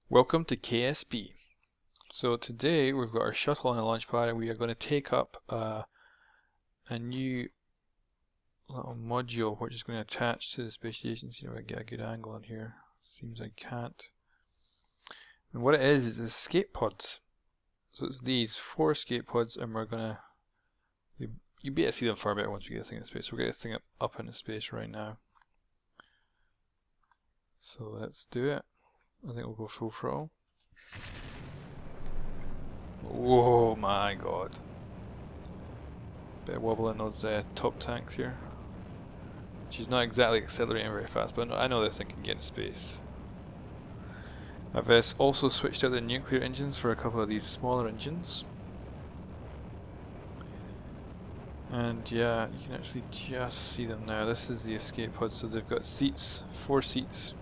Welcome to KSP. So today we've got our shuttle on a launch pad and we are going to take up a new little module which is going to attach to the space station. See if I can get a good angle on here. Seems I can't. And what it is escape pods. So it's these 4 escape pods, and we're going to you'll be able to see them far better once we get this thing in space. We'll get this thing up into space right now. So let's do it. I think we'll go full throttle. Oh my god. Bit of wobble in those top tanks here. She's not exactly accelerating very fast, but I know this thing can get in space. I've also switched out the nuclear engines for a couple of these smaller engines. And yeah, you can actually just see them now. This is the escape pod, so they've got seats, 4 seats.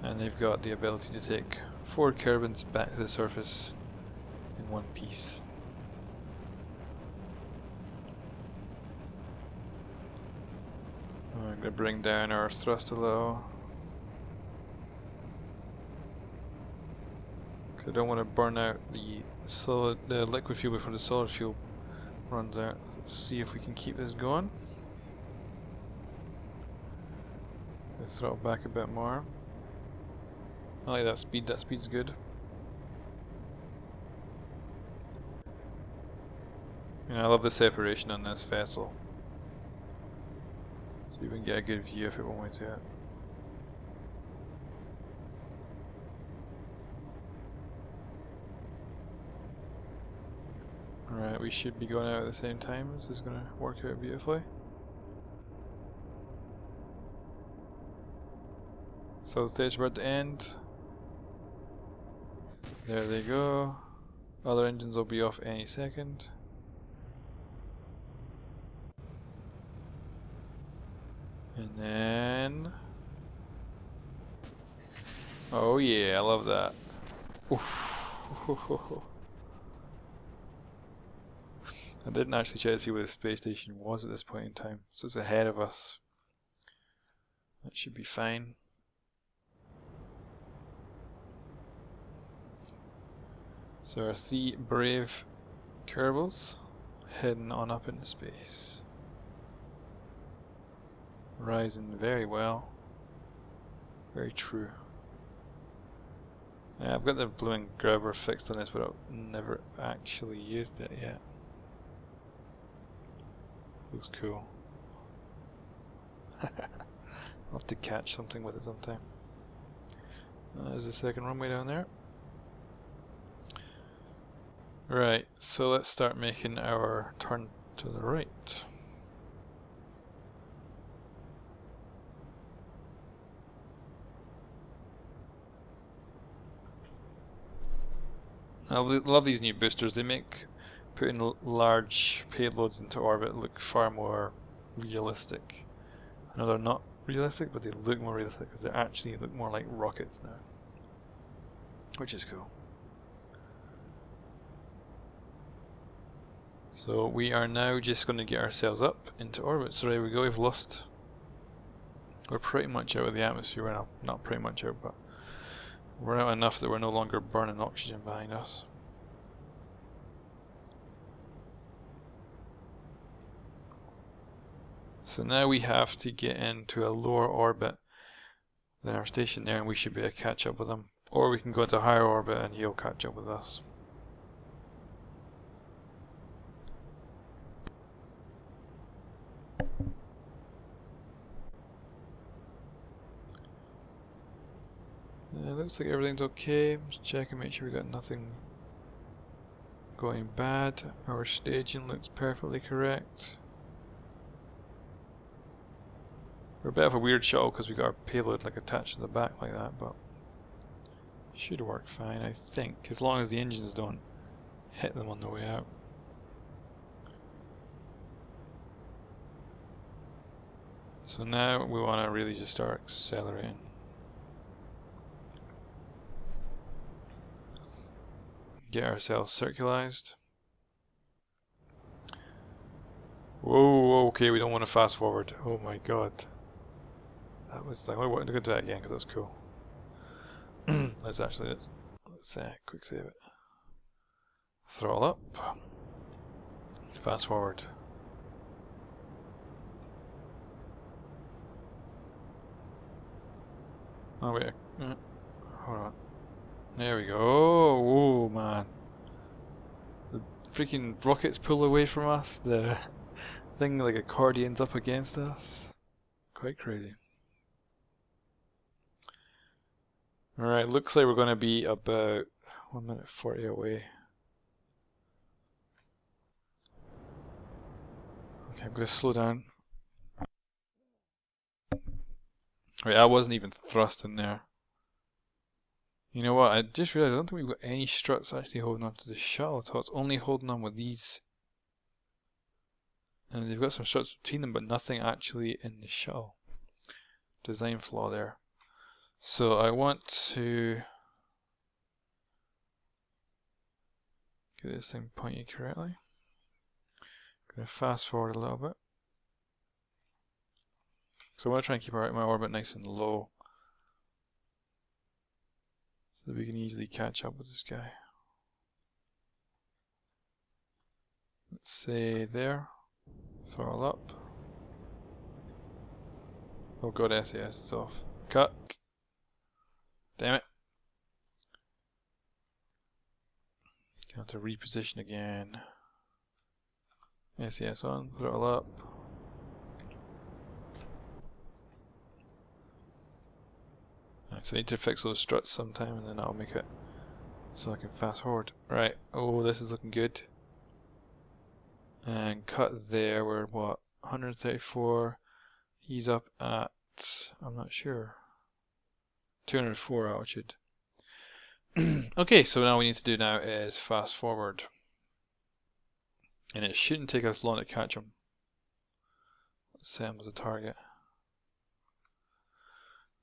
And they've got the ability to take 4 Kerbals back to the surface in one piece. I'm going to bring down our thrust a little, because I don't want to burn out the liquid fuel before the solid fuel runs out. Let's see if we can keep this going. Let's throttle back a bit more. I like that speed's good. And I love the separation on this vessel. So you can get a good view if it won't to it. Alright, we should be going out at the same time. This is going to work out beautifully. So the stage about to end. There they go. Other engines will be off any second. And then... oh yeah, I love that. Oof. I didn't actually try to see where the space station was at this point in time, so it's ahead of us. That should be fine. So our 3 brave Kerbals heading on up into space. Rising very well. Very true. Yeah, I've got the blooming grabber fixed on this, but I've never actually used it yet. Looks cool. I'll have to catch something with it sometime. There's the second runway down there. Right, so let's start making our turn to the right. I love these new boosters. They make putting large payloads into orbit look far more realistic. I know they're not realistic, but they look more realistic because they actually look more like rockets now, which is cool. So we are now just going to get ourselves up into orbit. So there we go, we're pretty much out of the atmosphere. Well, not pretty much out, but we're out enough that we're no longer burning oxygen behind us. So now we have to get into a lower orbit than our station there, and we should be able to catch up with him. Or we can go into a higher orbit and he'll catch up with us. It looks like everything's okay. Just check and make sure we got nothing going bad. Our staging looks perfectly correct. We're a bit of a weird shuttle because we got our payload like attached to the back like that, but should work fine, I think, as long as the engines don't hit them on the way out. So now we want to really just start accelerating. Get ourselves circularized. Whoa, okay, we don't want to fast forward. Oh my god. That was like, I want to go to that again because that was cool. let's quick save it. Throttle up. Fast forward. Oh wait, hold on. There we go. Oh man. The freaking rockets pull away from us. The thing like accordions up against us. Quite crazy. Alright, looks like we're going to be about 1 minute 40 away. Okay, I'm going to slow down. Right, I wasn't even thrust in there. You know what, I just realised I don't think we've got any struts actually holding on to the shuttle at all. It's only holding on with these. And they've got some struts between them, but nothing actually in the shuttle. Design flaw there. So I want to get this thing pointed correctly. I'm going to fast forward a little bit. So I want to try and keep my orbit nice and low, so that we can easily catch up with this guy. Let's say there. Throttle up. Oh god, SAS is off. Cut. Damn it. Gonna have to reposition again. SAS on, throttle up. Right, so I need to fix those struts sometime and then that'll make it so I can fast forward. Right, oh this is looking good. And cut there, we're at what, 134. He's up at, I'm not sure, 204 altitude. Okay, so now what we need to do now is fast forward. And it shouldn't take us long to catch him. Let's set him as a target.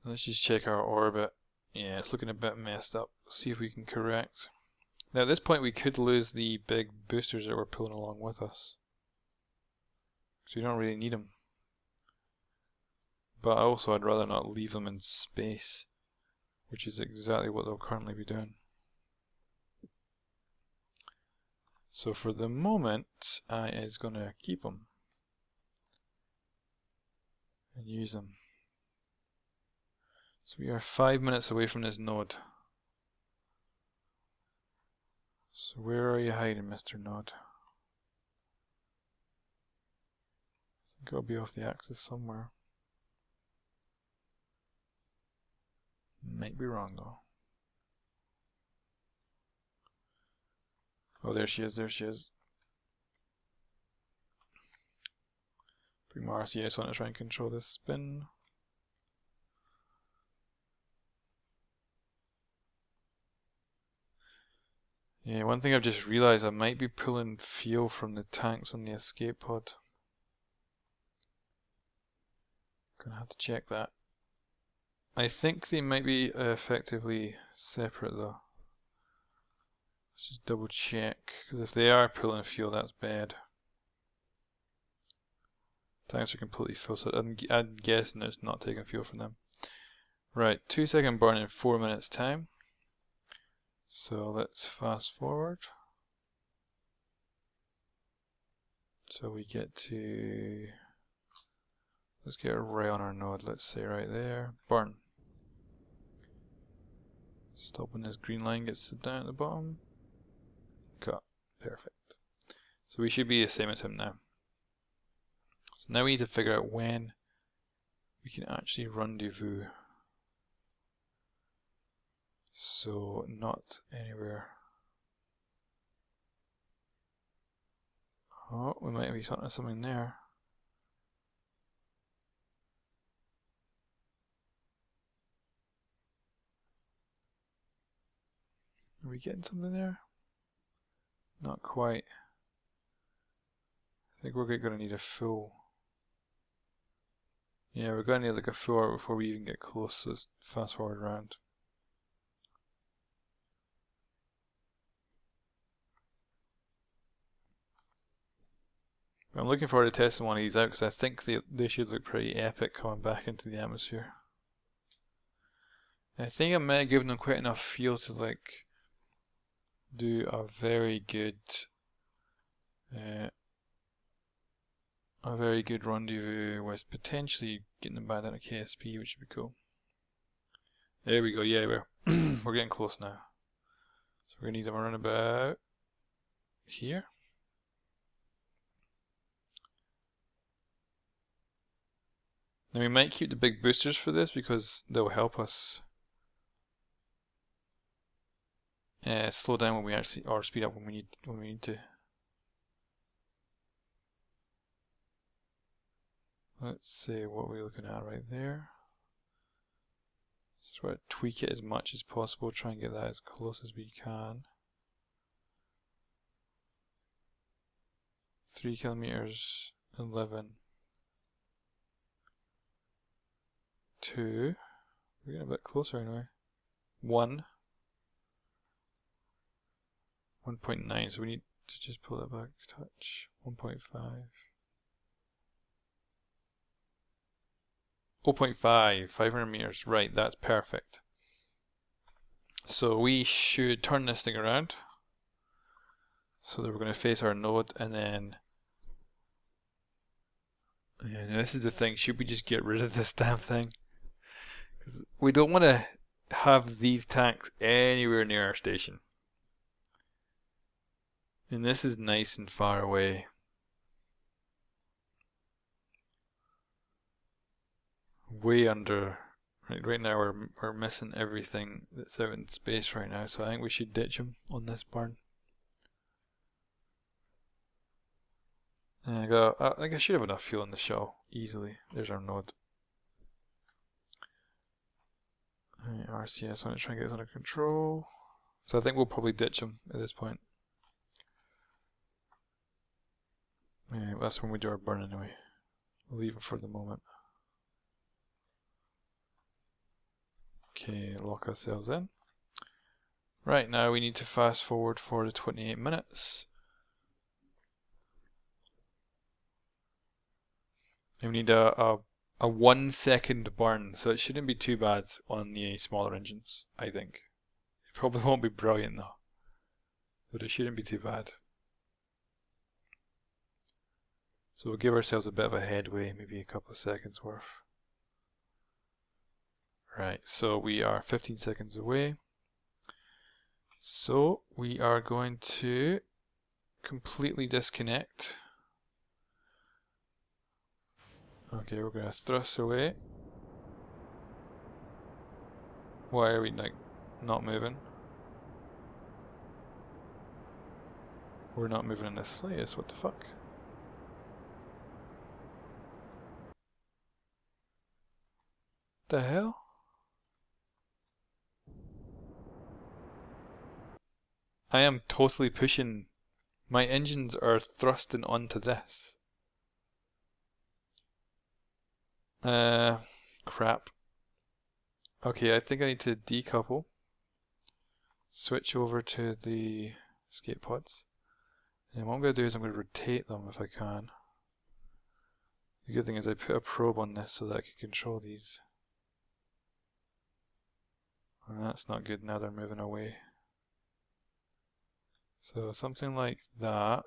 Let's just check our orbit. Yeah, it's looking a bit messed up. See if we can correct. Now at this point we could lose the big boosters that we're pulling along with us. So we don't really need them. But also I'd rather not leave them in space, which is exactly what they'll currently be doing. So for the moment, I is going to keep them and use them. So we are 5 minutes away from this node. So where are you hiding, Mr. Node? I think I'll be off the axis somewhere. Might be wrong though. Oh, there she is, there she is. Bring my RCS on to try and control this spin. Yeah, one thing I've just realised, I might be pulling fuel from the tanks on the escape pod. Gonna have to check that. I think they might be effectively separate though. Let's just double check, because if they are pulling fuel, that's bad. Tanks are completely full, so I'm guessing it's not taking fuel from them. Right, 2 second burn in 4 minutes time. So let's fast forward. So we get to, let's get right on our node, let's say right there, burn. Stop when this green line gets down at the bottom. Cut. Perfect. So we should be the same as him now. So now we need to figure out when we can actually rendezvous. So not anywhere. Oh, we might be talking something there. Are we getting something there? Not quite. I think we're going to need a full. Yeah, we're going to need like a full hour before we even get close, so let's fast forward around. I'm looking forward to testing one of these out because I think they should look pretty epic coming back into the atmosphere. I think I might have given them quite enough fuel to like do a very good rendezvous with potentially getting them back down to KSP, which would be cool. There we go. Yeah, we're getting close now. So we're gonna need them around about here. Now we might keep the big boosters for this because they'll help us slow down when we actually, or speed up when we need to. Let's see what we're looking at right there. Just try to tweak it as much as possible. Try and get that as close as we can. 3 kilometers, 11. 2. We're getting a bit closer anyway. 1. 1.9, so we need to just pull that back a touch. 1.5. 0.5, 500 meters. Right, that's perfect. So we should turn this thing around. So that we're going to face our node and then... Yeah, now this is the thing. Should we just get rid of this damn thing? Because we don't want to have these tanks anywhere near our station. And this is nice and far away. Way under. Right now we're missing everything that's out in space right now, so I think we should ditch them on this burn. And I think I should have enough fuel in the shuttle easily. There's our node. Right, RCS, I'm going to try and get this under control. So I think we'll probably ditch them at this point. Yeah, that's when we do our burn anyway. We'll leave it for the moment. Okay, lock ourselves in. Right, now we need to fast forward for the 28 minutes. And we need a 1 second burn, so it shouldn't be too bad on the smaller engines, I think. It probably won't be brilliant though, but it shouldn't be too bad. So we'll give ourselves a bit of a headway, maybe a couple of seconds worth. Right, so we are 15 seconds away. So we are going to completely disconnect. Okay, we're going to thrust away. Why are we like not moving? We're not moving in the slightest, what the fuck? The hell? I am totally pushing. My engines are thrusting onto this. Crap. Okay, I think I need to decouple. Switch over to the escape pods. And what I'm going to do is I'm going to rotate them if I can. The good thing is I put a probe on this so that I can control these. And that's not good, now they're moving away. So something like that.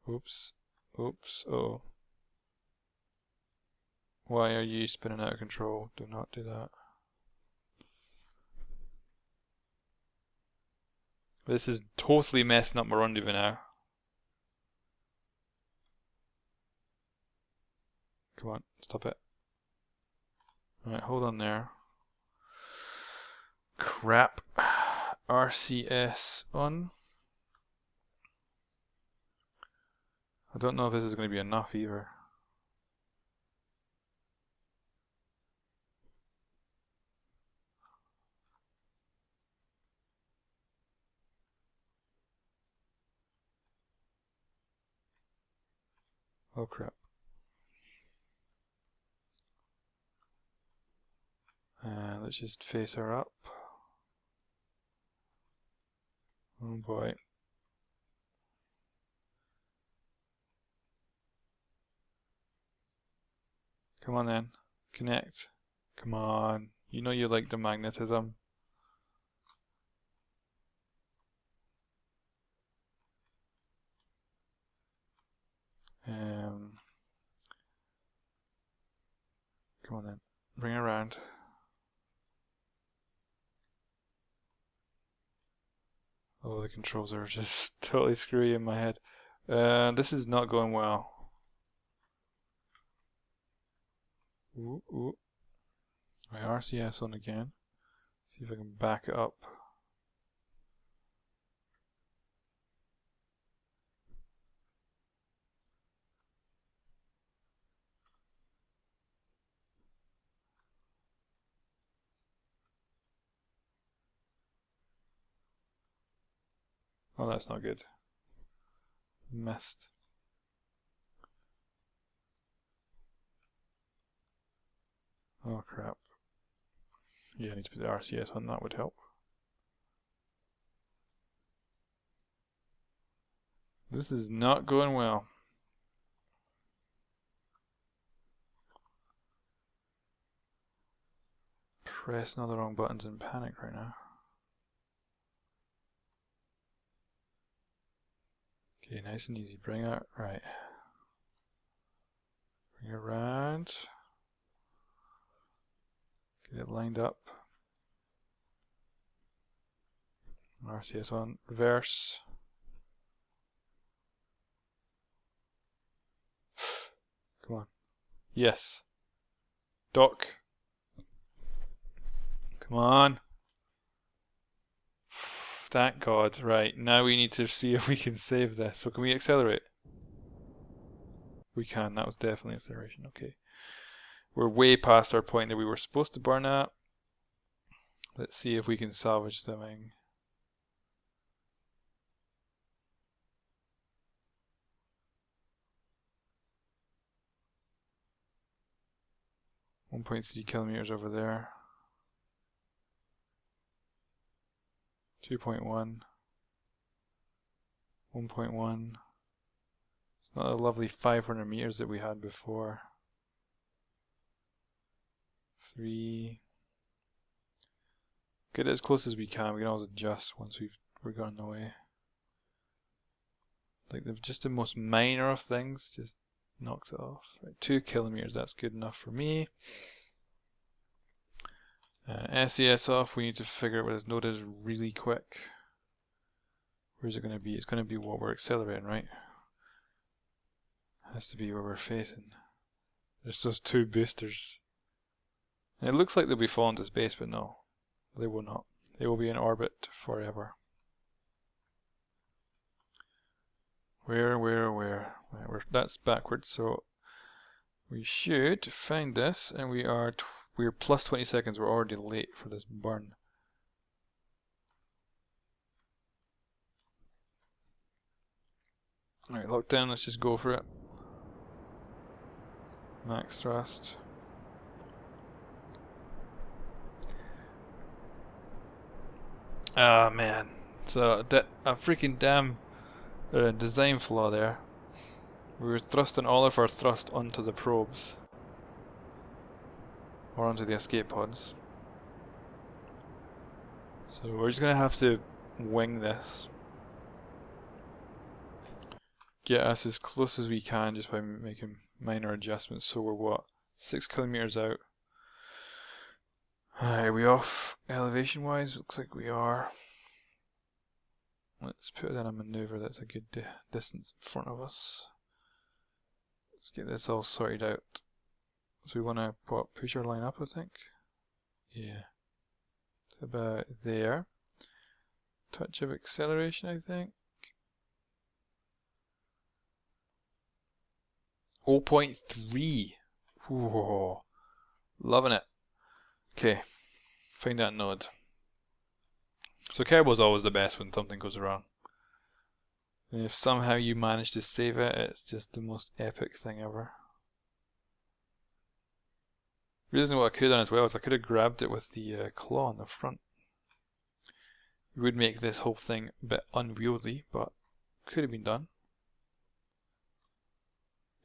Oops. Oops. Oh. Why are you spinning out of control? Do not do that. This is totally messing up my rendezvous now. Come on, stop it. Alright, hold on there. Crap. RCS on. I don't know if this is going to be enough either. Oh crap. Let's just face her up. Oh boy. Come on then. Connect. Come on. You know you like the magnetism. Come on then, bring it around. Oh, the controls are just totally screwy in my head. This is not going well. Ooh, ooh. My RCS on again. See if I can back it up. Oh, that's not good. Missed. Oh crap. Yeah, I need to put the RCS on, that would help. This is not going well. Pressing all the wrong buttons in panic right now. Okay, nice and easy. Bring it right. Bring it around. Get it lined up. RCS on. Reverse. Come on. Yes. Dock. Come on. Thank God. Right, now we need to see if we can save this. So can we accelerate? We can. That was definitely acceleration. Okay. We're way past our point that we were supposed to burn at. Let's see if we can salvage something. .3 kilometers over there. 2.1. 1.1. It's not a lovely 500 meters that we had before. 3. Get it as close as we can. We can always adjust once we're gone away. Like just the most minor of things just knocks it off. Right, 2 kilometers, that's good enough for me. SES off, we need to figure out what this node is really quick. Where's it going to be? It's going to be what we're accelerating, right? Has to be where we're facing. There's those 2 boosters. And it looks like they'll be falling to space, but no, they will not. They will be in orbit forever. Where? Right, that's backwards, so we should find this, and we're plus 20 seconds. We're already late for this burn. Alright, lockdown, let's just go for it. Max thrust. Ah, man. It's a freaking damn design flaw there. We were thrusting all of our thrust onto the probes. Or onto the escape pods. So we're just going to have to wing this. Get us as close as we can just by making minor adjustments. So we're what? 6 kilometers out. Are we off elevation wise? Looks like we are. Let's put in a maneuver that's a good distance in front of us. Let's get this all sorted out. So we want to push our line up, I think. Yeah. It's about there. Touch of acceleration, I think. 0.3. Whoa. Loving it. Okay. Find that node. So Kerbal's always the best when something goes wrong. And if somehow you manage to save it, it's just the most epic thing ever. Realizing what I could have done as well is I could have grabbed it with the claw on the front. It would make this whole thing a bit unwieldy, but could have been done.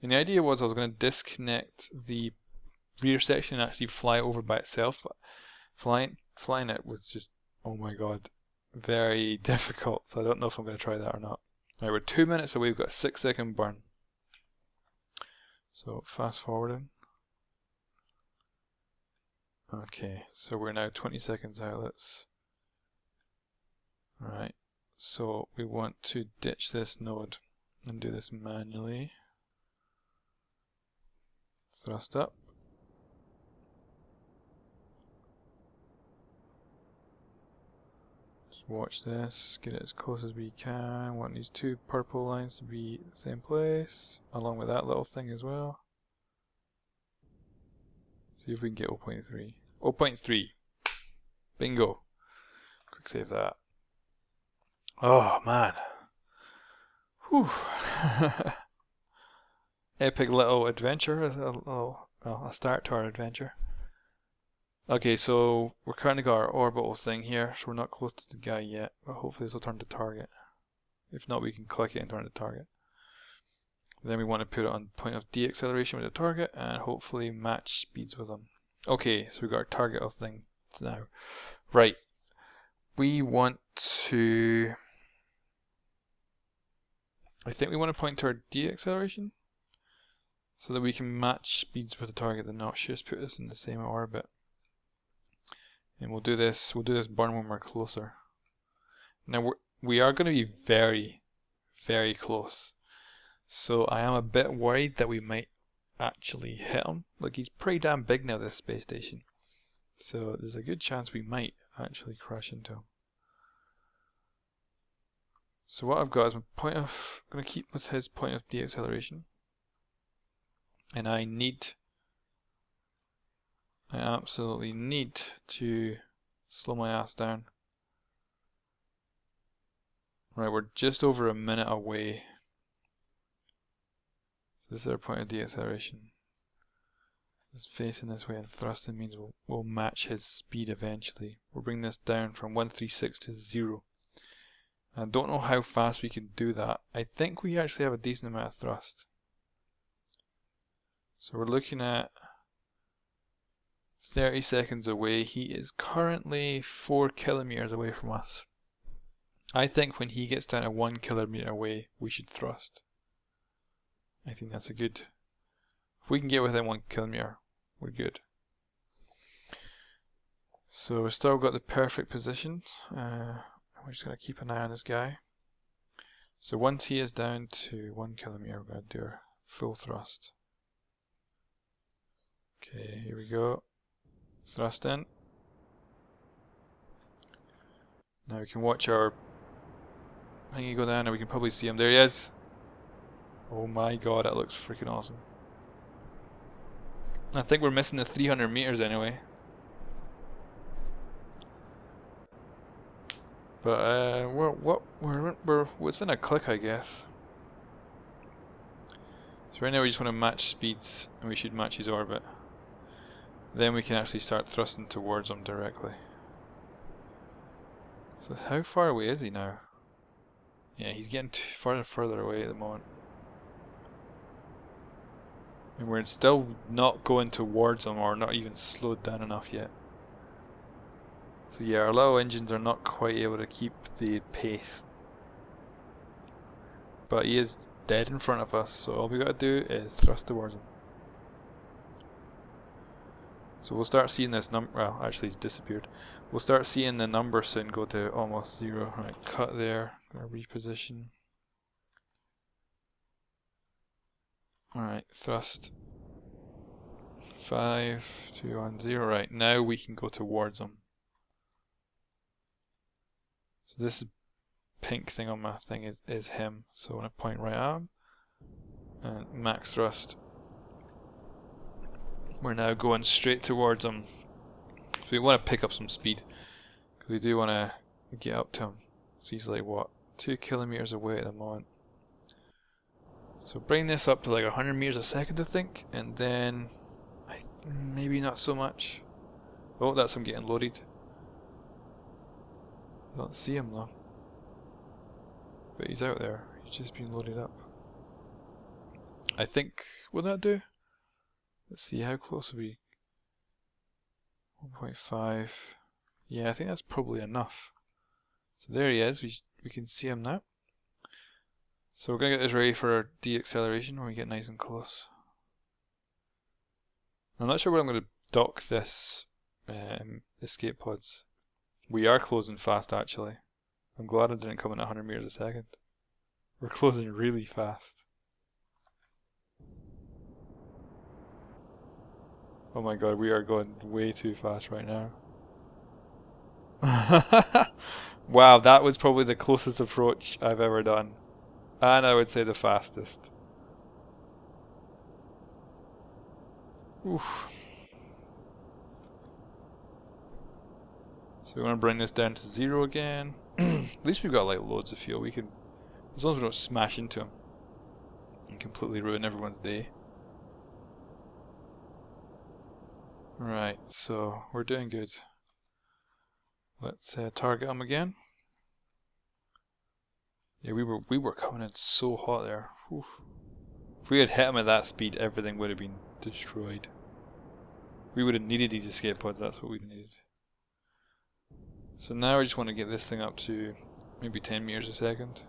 And the idea was I was going to disconnect the rear section and actually fly over by itself, but Flying it was just, oh my god, very difficult. So I don't know if I'm going to try that or not. Right, we're 2 minutes away. We've got a 6-second burn. So fast forwarding. Okay, so we're now 20 seconds out. Let's. Alright, so we want to ditch this node and do this manually. Thrust up. Just watch this, get it as close as we can. Want these two purple lines to be the same place, along with that little thing as well. See if we can get 0.3. 0.3. Bingo. Quick save that. Oh man. Whew. Epic little adventure. A start to our adventure. Okay, so we're kind of got our orbital thing here, so we're not close to the guy yet, but hopefully this will turn to target. If not, we can click it and turn it to target. Then we want to put it on point of deceleration with the target and hopefully match speeds with them. Okay, so we've got our target of thing now. Right. We want to... I think we want to point to our deceleration so that we can match speeds with the target and not just put this in the same orbit. And we'll do this burn when we're closer. Now we are going to be very, very close. So I am a bit worried that we might actually hit him. Like, he's pretty damn big now, this space station. So there's a good chance we might actually crash into him. So what I've got is my point of, I'm going to keep with his point of deceleration. And I absolutely need to slow my ass down. Right, we're just over a minute away. So this is our point of deceleration. Just facing this way and thrusting means we'll match his speed eventually. We'll bring this down from 136 to 0. I don't know how fast we can do that. I think we actually have a decent amount of thrust. So we're looking at 30 seconds away. He is currently 4 kilometers away from us. I think when he gets down to 1 kilometer away, we should thrust. I think that's a good... If we can get within 1 kilometer, we're good. So we've still got the perfect position. We're just going to keep an eye on this guy. So once he is down to 1 kilometer, we're going to do our full thrust. Okay, here we go. Thrust in. Now we can watch our thingy go down and we can probably see him. There he is. Oh my god, that looks freaking awesome. I think we're missing the 300 meters anyway. But we're within a click, I guess. So right now we just want to match speeds, and we should match his orbit. Then we can actually start thrusting towards him directly. So how far away is he now? Yeah, he's getting further away at the moment. And we're still not going towards him, or not even slowed down enough yet. So yeah, our little engines are not quite able to keep the pace. But he is dead in front of us, so all we gotta do is thrust towards him. So we'll start seeing this number, well actually he's disappeared. We'll start seeing the number soon go to almost 0. Right, cut there, gonna reposition. Alright, thrust. 5, 2, 1, 0. Right, now we can go towards him. So this pink thing on my thing is him. So I'm going to point right at him. And max thrust. We're now going straight towards him. So we want to pick up some speed. Because we do want to get up to him. So he's like, what, 2 kilometers away at the moment. So bring this up to like 100 meters a second, I think. And then, maybe not so much. Oh, that's him getting loaded. I don't see him though. But he's out there. He's just been loaded up. I think, will that do? Let's see, how close are we? 1.5. Yeah, I think that's probably enough. So there he is. We can see him now. So we're going to get this ready for our deacceleration when we get nice and close. I'm not sure where I'm going to dock this escape pods. We are closing fast actually. I'm glad I didn't come in at 100 meters a second. We're closing really fast. Oh my god, we are going way too fast right now. Wow, that was probably the closest approach I've ever done. And I would say the fastest. Oof. So we want to bring this down to 0 again. At least we've got like loads of fuel. We can, as long as we don't smash into them and completely ruin everyone's day. Right, so we're doing good. Let's target them again. Yeah, we were coming in so hot there. Whew. If we had hit them at that speed, everything would have been destroyed. We would have needed these escape pods. That's what we needed. So now I just want to get this thing up to maybe 10 meters a second.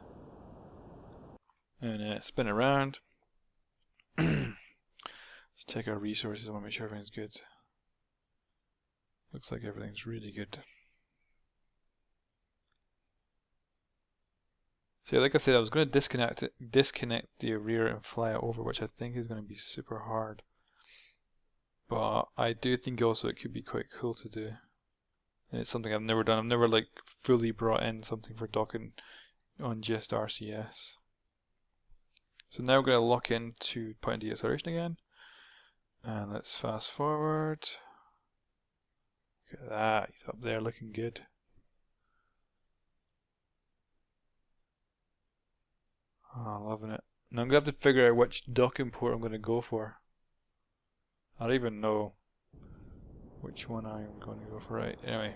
And spin around. Let's check our resources. I want to make sure everything's good. Looks like everything's really good. So yeah, like I said, I was going to disconnect the rear and fly it over, which I think is going to be super hard. But I do think also it could be quite cool to do. And it's something I've never done. I've never like fully brought in something for docking on just RCS. So now we're going to lock into point deacceleration again. And let's fast forward. Look at that, he's up there looking good. Oh, loving it. Now I'm going to have to figure out which docking port I'm going to go for. I don't even know which one I'm going to go for. Right, anyway.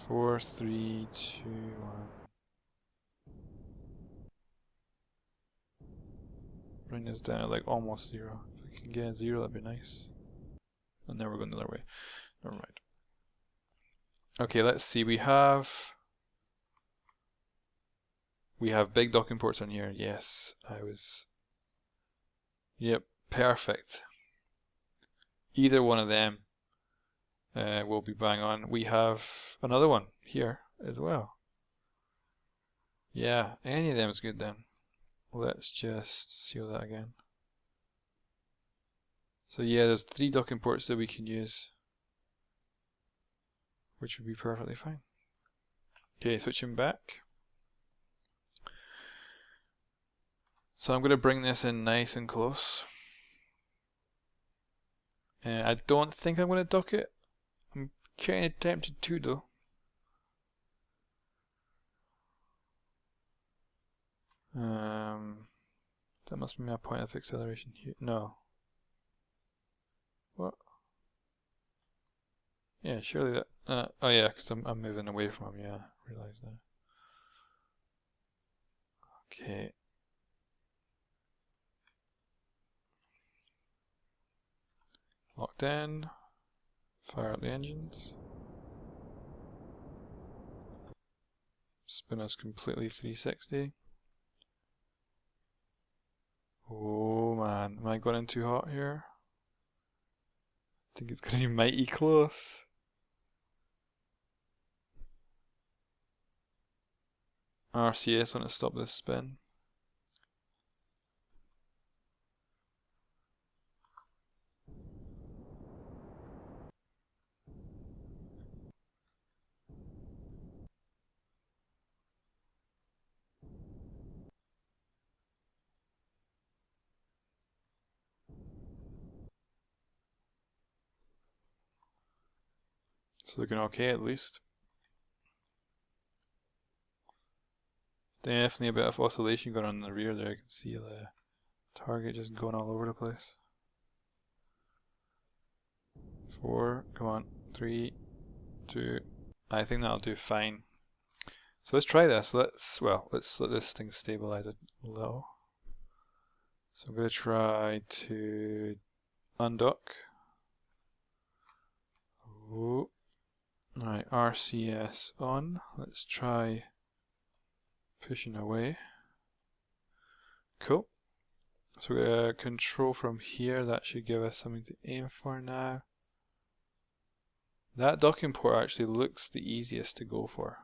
4, 3, 2, 1. Bring this down at like almost 0. If we can get 0, that'd be nice. And then we're going the other way. Never mind. Okay, let's see. We have big docking ports on here. Yes, Yep, perfect. Either one of them will be bang on. We have another one here as well. Yeah, any of them is good then. Let's just seal that again. So yeah, there's 3 docking ports that we can use, which would be perfectly fine. Okay, switching back. So I'm going to bring this in nice and close. I don't think I'm going to dock it. I'm kind of tempted to though. That must be my point of acceleration here. No. What? Yeah, surely that. Oh yeah, because I'm moving away from him. Yeah, I realize that. Okay. Locked in. Fire up the engines. Spin us completely 360. Oh man, am I going in too hot here? I think it's going to be mighty close. RCS on to stop this spin. It's looking okay at least. It's definitely a bit of oscillation going on in the rear there. I can see the target just going all over the place. 4, come on, 3, 2. I think that'll do fine. So let's try this. Let's let this thing stabilize it low. So I'm going to try to undock. Oh. Alright, RCS on. Let's try pushing away. Cool. So we're going to control from here. That should give us something to aim for now. That docking port actually looks the easiest to go for.